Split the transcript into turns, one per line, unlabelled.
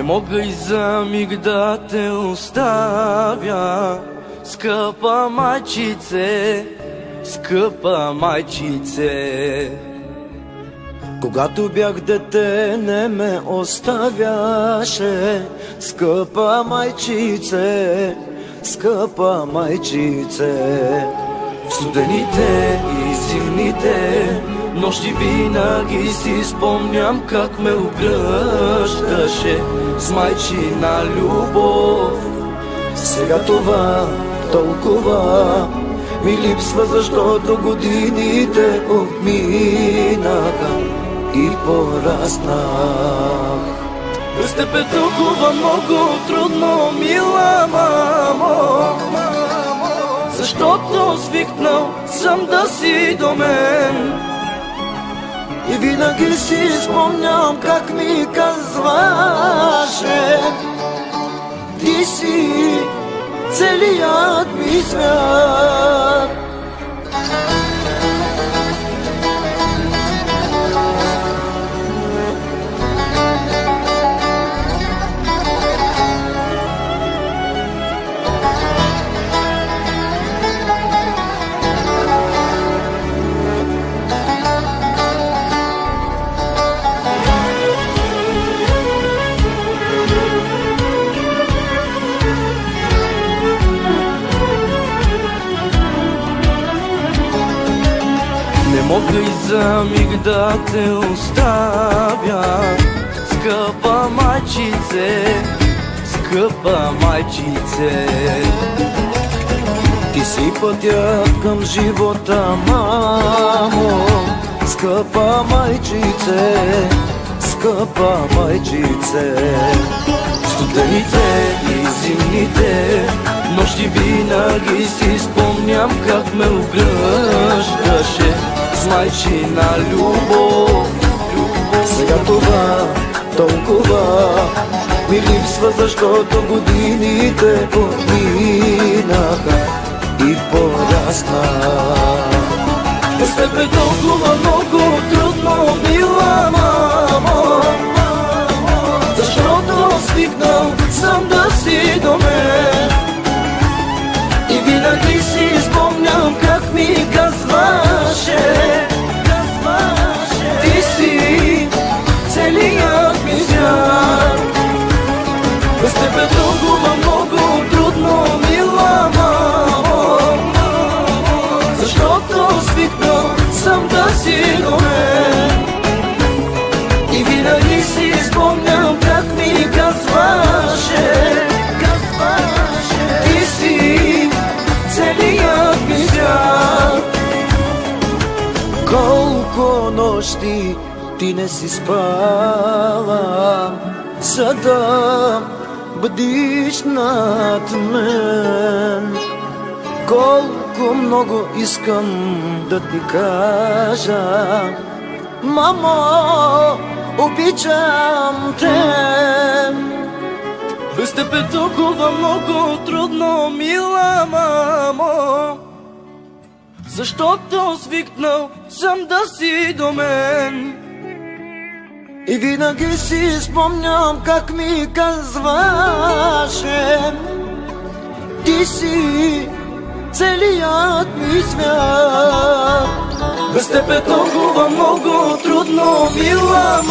Не мога и за миг да те оставя, скъпа майчице, скъпа майчице.
Когато бях дете не ме оставяше, скъпа майчице, скъпа майчице.
В студените и зимните нощи винаги си спомням как ме обгръщаше с майчина любов.
Сега това толкова ми липсва, защото годините отминаха и пораснах.
Без теб е толкова много трудно, мила мамо, защото свикнал съм да си до мен.
И винаги си спомням как ми казваше: ти си целият ми свят.
Не мога и за миг да те оставя, скъпа майчице, скъпа майчице.
Ти си пътят към живота, мамо, скъпа майчице, скъпа майчице.
Студените и зимните нощи винаги си спомням как ме обгръщаше с майчина любов.
Сега това толкова ми липсва, защото годините отминаха и пораснах.
Без теб е толкова много трудно, мила мамо, защото свикнал съм да си до мен. И винаги си спомням как ми казваше: ти си целият ми свят. Без теб е толкова много трудно, мила мамо, защото свикнал съм да си до мен. И винаги си спомням как ми казваше: ти си целият ми свят.
Колко нощи ти не си спала, за да бдиш над мен. Колко много искам да ти кажа: мамо, обичам те.
Без теб е толкова много трудно, мила мамо, защото свикнал съм да си до мен.
И винаги си спомням как ми казваше: ти си целият ми свят.
Без теб е толкова много трудно, мила